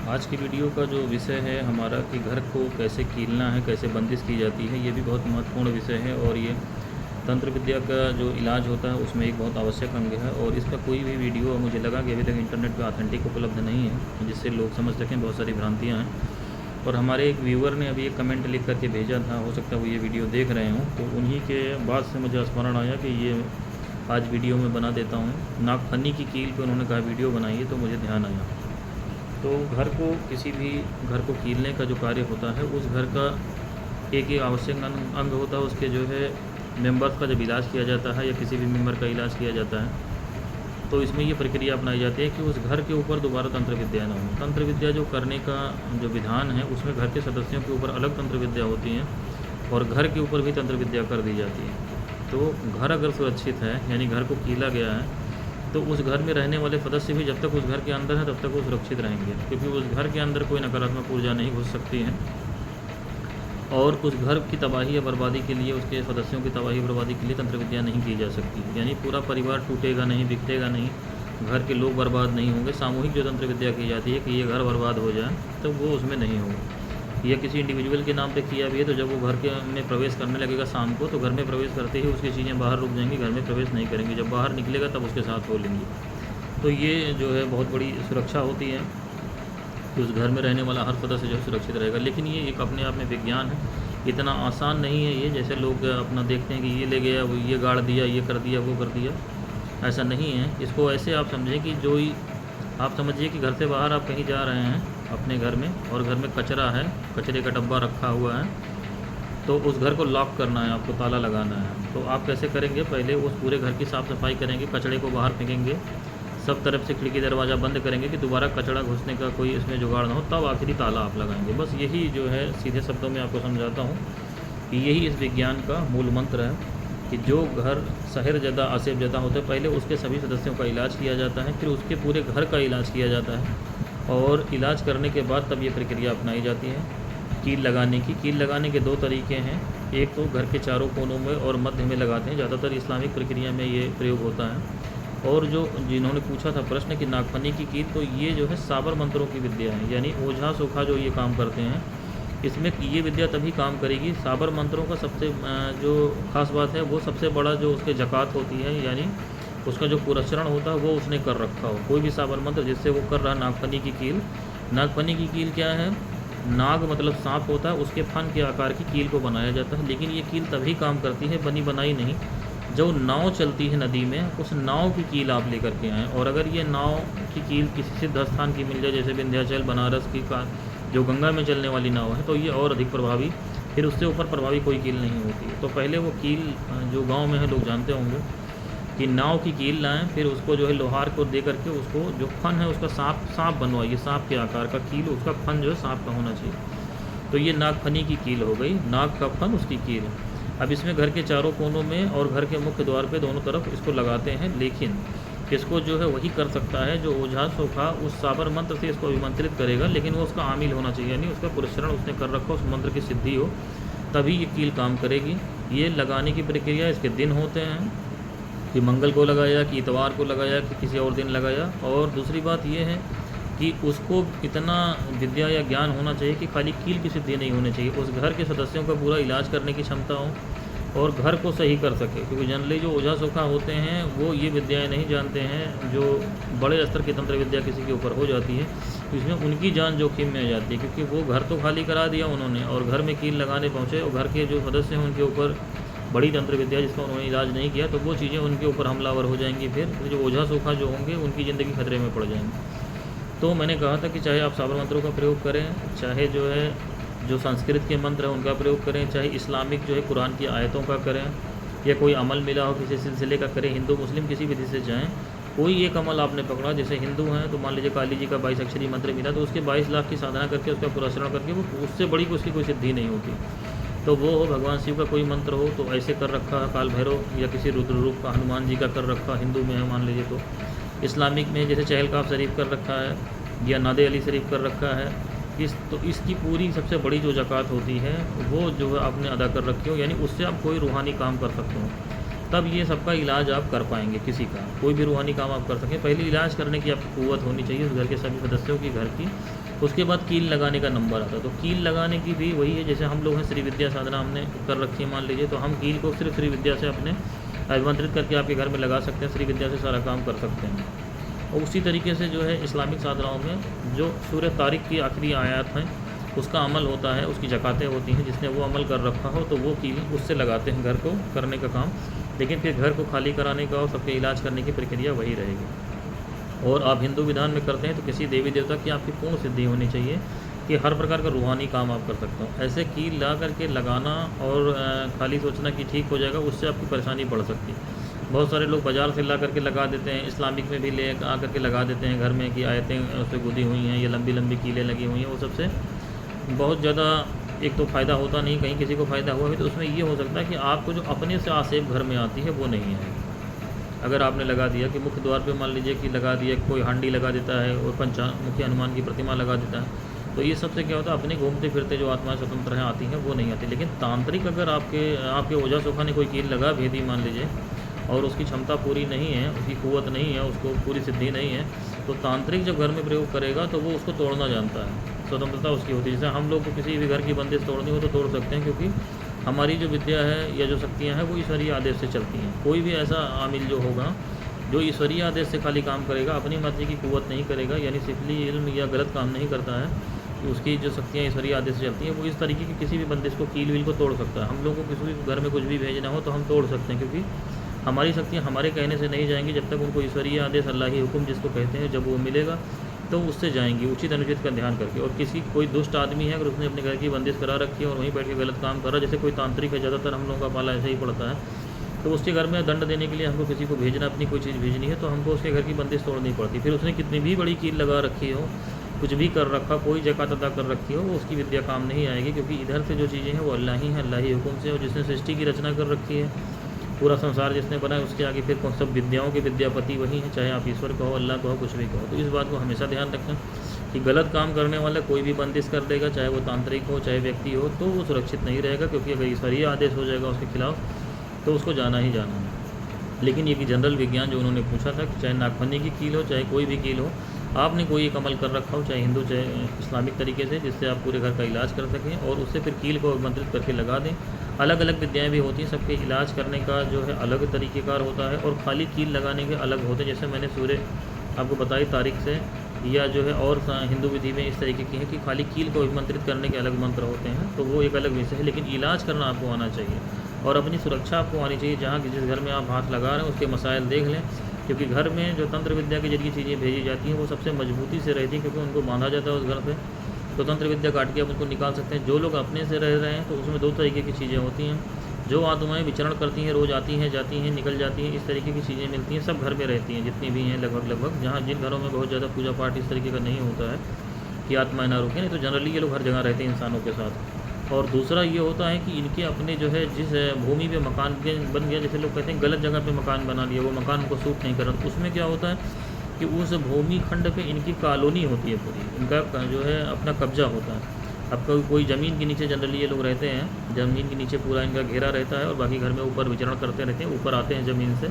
आज की वीडियो का जो विषय है हमारा कि घर को कैसे कीलना है, कैसे बंदिश की जाती है, ये भी बहुत महत्वपूर्ण विषय है। और ये तंत्र विद्या का जो इलाज होता है उसमें एक बहुत आवश्यक अंग है। और इसका कोई भी वीडियो मुझे लगा कि अभी तक इंटरनेट पे ऑथेंटिक उपलब्ध नहीं है, जिससे लोग समझ सकें। बहुत सारी भ्रांतियाँ हैं। और हमारे एक व्यूवर ने अभी एक कमेंट लिख करके भेजा था, हो सकता है वो ये वीडियो देख रहे हों, तो उन्हीं के बाद से मुझे स्मरण आया कि ये आज वीडियो में बना देता हूँ। नागफनी की कील पे उन्होंने कहा वीडियो बनाइए, तो मुझे ध्यान आया। तो घर को, किसी भी घर को कीलने का जो कार्य होता है, उस घर का एक ही आवश्यक अंग होता है। उसके जो है मेंबर्स का जब इलाज किया जाता है या किसी भी मेंबर का इलाज किया जाता है, तो इसमें ये प्रक्रिया अपनाई जाती है कि उस घर के ऊपर दोबारा तंत्र विद्या ना हो। तंत्र विद्या जो करने का जो विधान है, उसमें घर के सदस्यों के ऊपर अलग तंत्र विद्या होती हैं और घर के ऊपर भी तंत्र विद्या कर दी जाती है। तो घर अगर सुरक्षित है, यानी घर को कीला गया है, तो उस घर में रहने वाले सदस्य भी जब तक उस घर के अंदर है तब तक वो सुरक्षित रहेंगे, क्योंकि उस घर के अंदर कोई नकारात्मक ऊर्जा नहीं घुस सकती है। और उस घर की तबाही या बर्बादी के लिए, उसके सदस्यों की तबाही बर्बादी के लिए तंत्र विद्या नहीं की जा सकती। यानी पूरा परिवार टूटेगा नहीं, बिखरेगा नहीं, घर के लोग बर्बाद नहीं होंगे। सामूहिक जो तंत्र विद्या की जाती है कि ये घर बर्बाद हो जाए, तो वो उसमें नहीं होगा। या किसी इंडिविजुअल के नाम पे किया भी है, तो जब वो घर के में प्रवेश करने लगेगा शाम को, तो घर में प्रवेश करते ही उसकी चीज़ें बाहर रुक जाएंगी, घर में प्रवेश नहीं करेंगी। जब बाहर निकलेगा तब उसके साथ हो लेंगी। तो ये जो है बहुत बड़ी सुरक्षा होती है कि उस घर में रहने वाला हर सदस्य जो सुरक्षित रहेगा। लेकिन ये एक अपने आप में विज्ञान है, इतना आसान नहीं है ये। जैसे लोग अपना देखते हैं कि ये ले गया, वो ये गाड़ दिया, ये कर दिया, वो कर दिया, ऐसा नहीं है। इसको ऐसे आप समझें कि जो ही आप समझिए कि घर से बाहर आप कहीं जा रहे हैं अपने घर में, और घर में कचरा है, कचरे का डब्बा रखा हुआ है, तो उस घर को लॉक करना है, आपको ताला लगाना है। तो आप कैसे करेंगे? पहले उस पूरे घर की साफ़ सफाई करेंगे, कचरे को बाहर फेंकेंगे, सब तरफ से खिड़की दरवाज़ा बंद करेंगे कि दोबारा कचरा घुसने का कोई इसमें जुगाड़ ना हो, तब आखिरी ताला आप लगाएंगे। बस यही जो है सीधे शब्दों में आपको समझाता हूँ कि यही इस विज्ञान का मूल मंत्र है कि जो घर शहर ज़्यादा असेब ज़्यादा होता है, पहले उसके सभी सदस्यों का इलाज किया जाता है, फिर उसके पूरे घर का इलाज किया जाता है। और इलाज करने के बाद तब ये प्रक्रिया अपनाई जाती है कील लगाने की। कील लगाने के दो तरीके हैं। एक तो घर के चारों कोनों में और मध्य में लगाते हैं, ज़्यादातर इस्लामिक प्रक्रिया में ये प्रयोग होता है। और जो जिन्होंने पूछा था प्रश्न कि नागफनी की कील, तो ये जो है साबर मंत्रों की विद्या है, यानी ओझा सोखा जो ये काम करते हैं, इसमें ये विद्या तभी काम करेगी। साबर मंत्रों का सबसे जो खास बात है, वो सबसे बड़ा जो उसके जकात होती है, यानी उसका जो पुरस्चरण होता है वो उसने कर रखा हो। कोई भी साबर मंत्र जिससे वो कर रहा है नागफनी की कील। नागफनी की कील क्या है? नाग मतलब सांप होता है, उसके फन के आकार की कील को बनाया जाता है। लेकिन ये कील तभी काम करती है, बनी बनाई नहीं। जो नाव चलती है नदी में, उस नाव की कील आप लेकर के आएँ। और अगर ये नाव की कील किसी सिद्ध स्थान की मिल जाए, जैसे विंध्याचल, बनारस की का जो गंगा में चलने वाली नाव है, तो ये और अधिक प्रभावी, फिर उससे ऊपर प्रभावी कोई कील नहीं होती है। तो पहले वो कील जो गाँव में है लोग जानते होंगे कि नाव की कील लाएँ, फिर उसको जो है लोहार को दे करके उसको जो फन है उसका सांप बनवाइए, सांप के आकार का कील, उसका फन जो है सांप का होना चाहिए। तो ये नागफनी की कील हो गई, नाग का फन उसकी कील है। अब इसमें घर के चारों कोनों में और घर के मुख्य द्वार पे दोनों तरफ इसको लगाते हैं। लेकिन इसको जो है वही कर सकता है जो ओझा सोखा उस साबर मंत्र से इसको अभिमंत्रित करेगा, लेकिन वो उसका आमिल होना चाहिए, यानी उसका पुरस्चरण उसने कर रखा, उस मंत्र की सिद्धि हो, तभी ये कील काम करेगी। ये लगाने की प्रक्रिया, इसके दिन होते हैं कि मंगल को लगाया, कि इतवार को लगाया, कि किसी और दिन लगाया। और दूसरी बात ये है कि उसको इतना विद्या या ज्ञान होना चाहिए कि खाली कील की सिद्धि नहीं होनी चाहिए, उस घर के सदस्यों का पूरा इलाज करने की क्षमता हो और घर को सही कर सके। क्योंकि जनरली जो ओझा सोखा होते हैं वो ये विद्याएं नहीं जानते हैं। जो बड़े स्तर की तंत्र विद्या किसी के ऊपर हो जाती है, तो इसमें उनकी जान जोखिम में आ जाती है, क्योंकि वो घर तो खाली करा दिया उन्होंने और घर में कील लगाने पहुँचे, और घर के जो सदस्य हैं उनके ऊपर बड़ी तंत्र विद्या जिसका उन्होंने इलाज नहीं किया, तो वो चीज़ें उनके ऊपर हमलावर हो जाएंगी। फिर जो ओझा सोखा जो होंगे उनकी ज़िंदगी खतरे में पड़ जाएंगी। तो मैंने कहा था कि चाहे आप साबर मंत्रों का प्रयोग करें, चाहे जो है जो संस्कृत के मंत्र हैं उनका प्रयोग करें, चाहे इस्लामिक जो है कुरान की आयतों का करें, या कोई अमल मिला हो किसी सिलसिले का करें, हिंदू मुस्लिम किसी विधि से जाएँ। कोई एक अमल आपने पकड़ा, जैसे हिंदू हैं तो मान लीजिए काली जी का 22 अक्षरी मंत्र मिला, तो उसके 22 लाख की साधना करके उसका पुरस्चरण करके वो उससे बड़ी उसकी कोई सिद्धि नहीं होती। तो वो हो भगवान शिव का कोई मंत्र हो तो ऐसे कर रखा है, काल भैरव या किसी रुद्र रूप का हनुमान जी का कर रखा, हिंदू में है मान लीजिए। तो इस्लामिक में जैसे चहलकाफ शरीफ कर रखा है या नादे अली शरीफ कर रखा है, तो इसकी पूरी सबसे बड़ी जो ज़कात होती है वो जो है आपने अदा कर रखी हो, यानी उससे आप कोई रूहानी काम कर सकते हो, तब ये सबका इलाज आप कर पाएंगे। किसी का कोई भी रूहानी काम आप कर सकें, पहले इलाज करने की आपकी क़ुव्वत होनी चाहिए उस घर के सभी सदस्यों की घर की, उसके बाद कील लगाने का नंबर आता है। तो कील लगाने की भी वही है, जैसे हम लोग हैं श्री विद्या साधना हमने कर रखी है मान लीजिए, तो हम कील को सिर्फ श्री विद्या से अपने अभिमंत्रित करके आपके घर में लगा सकते हैं, श्री विद्या से सारा काम कर सकते हैं। और उसी तरीके से जो है इस्लामिक साधनाओं में जो सूरह तारिक की आखिरी आयत हैं उसका अमल होता है, उसकी ज़कातें होती हैं, जिसने वो अमल कर रखा हो तो वो कील उससे लगाते हैं घर को करने का काम। लेकिन फिर घर को खाली कराने का और सबके इलाज करने की प्रक्रिया वही रहेगी। और आप हिंदू विधान में करते हैं तो किसी देवी देवता की आपकी पूर्ण सिद्धि होनी चाहिए कि हर प्रकार का रूहानी काम आप कर सकते हो। ऐसे कील ला करके लगाना और खाली सोचना कि ठीक हो जाएगा, उससे आपकी परेशानी बढ़ सकती है। बहुत सारे लोग बाज़ार से ला करके लगा देते हैं, इस्लामिक में भी ले आ करके लगा देते हैं घर में कि आयतें उस पर गुदी हुई हैं, ये लंबी लंबी कीलें लगी हुई हैं। वो सबसे बहुत ज़्यादा एक तो फ़ायदा होता नहीं, कहीं किसी को फ़ायदा हुआ भी तो उसमें ये हो सकता है कि आपको जो अपने से आसेब घर में आती है वो नहीं है। अगर आपने लगा दिया कि मुख्य द्वार पे मान लीजिए कि लगा दिया, कोई हांडी लगा देता है और पंचमुखी हनुमान की प्रतिमा लगा देता है, तो ये सबसे क्या होता है अपने घूमते फिरते जो आत्माएं स्वतंत्र हैं आती हैं वो नहीं आती। लेकिन तांत्रिक अगर आपके ओझा सोखा ने कोई कील लगा भी दी मान लीजिए और उसकी क्षमता पूरी नहीं है, उसकी कुव्वत नहीं है, उसको पूरी सिद्धि नहीं है, तो तांत्रिक जब घर में प्रयोग करेगा तो वो उसको तोड़ना जानता है, स्वतंत्रता उसकी होती है। जैसे हम लोग को किसी भी घर की बंदिश तोड़नी हो तो तोड़ सकते हैं, क्योंकि हमारी जो विद्या है या जो शक्तियाँ हैं वो ईश्वरीय आदेश से चलती हैं। कोई भी ऐसा आमिल जो होगा जो ईश्वरीय आदेश से खाली काम करेगा, अपनी मर्जी की कुव्वत नहीं करेगा, यानी सिफली इल्म या गलत काम नहीं करता है, कि उसकी जो शक्तियाँ ईश्वरीय आदेश से चलती हैं, वो इस तरीके की किसी भी बंदिश को कील वील को तोड़ सकता है। हम लोगों को किसी भी घर में कुछ भी भेजना हो तो हम तोड़ सकते हैं, क्योंकि हमारी शक्तियाँ हमारे कहने से नहीं जाएंगी, जब तक उनको ईश्वरीय आदेश अल्लाही हुक्म जिसको कहते हैं जब वो मिलेगा तो उससे जाएंगी उचित अनुचित का ध्यान करके। और किसी कोई दुष्ट आदमी है अगर उसने अपने घर की बंदिश करा रखी है और वहीं बैठ के गलत काम कर रहा है, जैसे कोई तांत्रिक है, ज़्यादातर हम लोगों का पाला ऐसे ही पड़ता है, तो उसके घर में दंड देने के लिए हमको किसी को भेजना, अपनी कोई चीज़ भेजनी है तो हमको उसके घर की बंदिश तोड़नी पड़ती। फिर उसने कितनी भी बड़ी कील लगा रखी हो, कुछ भी कर रखा, कोई ज़कात अदा कर रखी हो, वो उसकी विद्या काम नहीं आएगी, क्योंकि इधर से जो चीज़ें हैं वो अल्लाह ही है, अल्लाह ही हुक्म से। और जिसने सृष्टि की रचना कर रखी है, पूरा संसार जिसने बनाया, उसके आगे फिर कौन सब विद्याओं के विद्यापति वही है, चाहे आप ईश्वर कहो, अल्लाह कहो, कुछ भी कहो। तो इस बात को हमेशा ध्यान रखें कि गलत काम करने वाला कोई भी बंदिश कर देगा, चाहे वो तांत्रिक हो चाहे व्यक्ति हो, तो वो सुरक्षित नहीं रहेगा, क्योंकि अगर ईश्वरीय आदेश हो जाएगा उसके खिलाफ तो उसको जाना ही जाना है। लेकिन ये कि जनरल विज्ञान जो उन्होंने पूछा था कि चाहे नागफनी की कील हो चाहे कोई भी कील हो, आपने कोई एक अमल कर रखा हो, चाहे हिंदू चाहे इस्लामिक तरीके से, जिससे आप पूरे घर का इलाज कर सकें और उससे फिर कील को आमंत्रित करके लगा दें। अलग अलग विद्याएं भी होती हैं, सबके इलाज करने का जो है अलग तरीक़ेकार होता है और खाली कील लगाने के अलग होते हैं। जैसे मैंने सूर्य आपको बताई तारीख से, या जो है और हिंदू विधि में इस तरीके की है कि खाली कील को अभिमंत्रित करने के अलग मंत्र होते हैं, तो वो एक अलग विषय है। लेकिन इलाज करना आपको आना चाहिए और अपनी सुरक्षा आपको आनी चाहिए। जहाँ जिस घर में आप हाथ लगा रहे हैं उसके मसाइल देख लें, क्योंकि घर में जो तंत्र विद्या के जरिए चीज़ें भेजी जाती हैं वो सबसे मजबूती से रहती हैं, क्योंकि उनको बांधा जाता है उस घर से। तो तंत्र विद्या काट के आप उनको निकाल सकते हैं। जो लोग अपने से रह रहे हैं तो उसमें दो तरीके की चीज़ें होती हैं, जो आत्माएं विचरण करती हैं, रोज़ आती हैं जाती हैं निकल जाती हैं, इस तरीके की चीज़ें मिलती हैं, सब घर में रहती हैं जितनी भी हैं लगभग। जहाँ जिन घरों में बहुत ज़्यादा पूजा पाठ इस तरीके का नहीं होता है कि आत्माएं ना रुकें, नहीं तो जनरली ये लोग हर जगह रहते हैं इंसानों के साथ। और दूसरा ये होता है कि इनके अपने जो है जिस भूमि पे मकान बन गया, जैसे लोग कहते हैं गलत जगह पे मकान बना लिया, वो मकान उनको सूट नहीं कर रहा, तो उसमें क्या होता है कि उस भूमि खंड पे इनकी कॉलोनी होती है पूरी, इनका जो है अपना कब्जा होता है। अब कोई ज़मीन के नीचे जनरली ये लोग रहते हैं, ज़मीन के नीचे पूरा इनका घेरा रहता है और बाकी घर में ऊपर विचरण करते रहते हैं, ऊपर आते हैं ज़मीन से।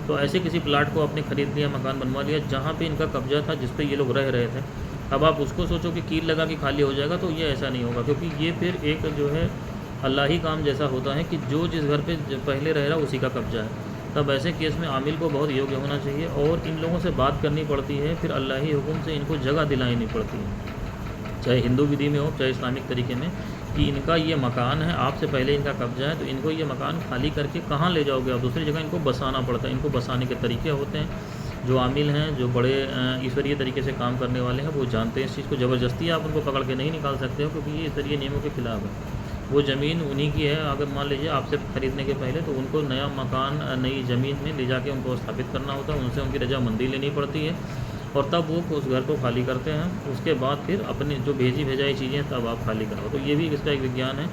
तो ऐसे किसी प्लाट को आपने ख़रीद लिया, मकान बनवा लिया जहाँ पे इनका कब्जा था, जिस पे ये लोग रह रहे थे। अब आप उसको सोचो कि कील लगा के खाली हो जाएगा, तो ये ऐसा नहीं होगा, क्योंकि ये फिर एक जो है अल्लाही काम जैसा होता है कि जो जिस घर पे पहले रह रहा उसी का कब्जा है। तब ऐसे केस में आमिल को बहुत योग्य होना चाहिए और इन लोगों से बात करनी पड़ती है, फिर अल्लाही हुक्म से इनको जगह दिलानी पड़ती है, चाहे हिंदू विधि में हो चाहे इस्लामिक तरीके में, कि इनका ये मकान है, आपसे पहले इनका कब्जा है, तो इनको ये मकान खाली करके कहाँ ले जाओगे आप, दूसरी जगह इनको बसाना पड़ता है। इनको बसाने के तरीके होते हैं, जो आमिल हैं, जो बड़े ईश्वरीय तरीके से काम करने वाले हैं, वो जानते हैं इस चीज़ को। ज़बरदस्ती आप उनको पकड़ के नहीं निकाल सकते हो, क्योंकि ये ईश्वरीय नियमों के खिलाफ है। वो ज़मीन उन्हीं की है, अगर मान लीजिए आपसे ख़रीदने के पहले, तो उनको नया मकान नई ज़मीन में ले जाके उनको स्थापित करना होता है, उनसे उनकी रजामंदी लेनी पड़ती है और तब वो उस घर को खाली करते हैं। उसके बाद फिर अपने जो भेजी भेजाई चीज़ें तब आप खाली कराओ। तो ये भी इसका एक विज्ञान है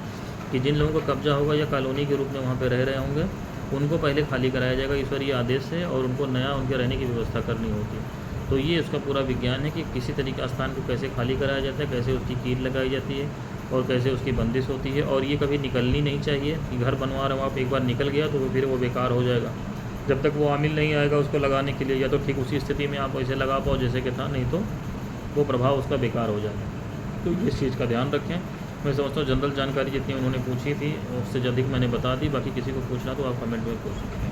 कि जिन लोगों का कब्जा होगा या कॉलोनी के रूप में वहाँ पे रह रहे होंगे, उनको पहले खाली कराया जाएगा ईश्वरीय आदेश से, और उनको नया उनके रहने की व्यवस्था करनी होती है। तो ये उसका पूरा विज्ञान है कि किसी तरीके स्थान को कैसे खाली कराया जाता है, कैसे उसकी कील लगाई जाती है और कैसे उसकी बंदिश होती है। और ये कभी निकलनी नहीं चाहिए कि घर बनवा रहे हो आप, एक बार निकल गया तो फिर वो बेकार हो जाएगा। जब तक वो आमिल नहीं आएगा उसको लगाने के लिए, या तो ठीक उसी स्थिति में आप ऐसे लगा पाओ जैसे कि था, नहीं तो वो प्रभाव उसका बेकार हो जाएगा। तो इस चीज़ का ध्यान रखें। मैं समझता हूँ जनरल जानकारी जितनी उन्होंने पूछी थी उससे अधिक मैंने बता दी, बाकी किसी को पूछना तो आप कमेंट में पूछ सकते हैं।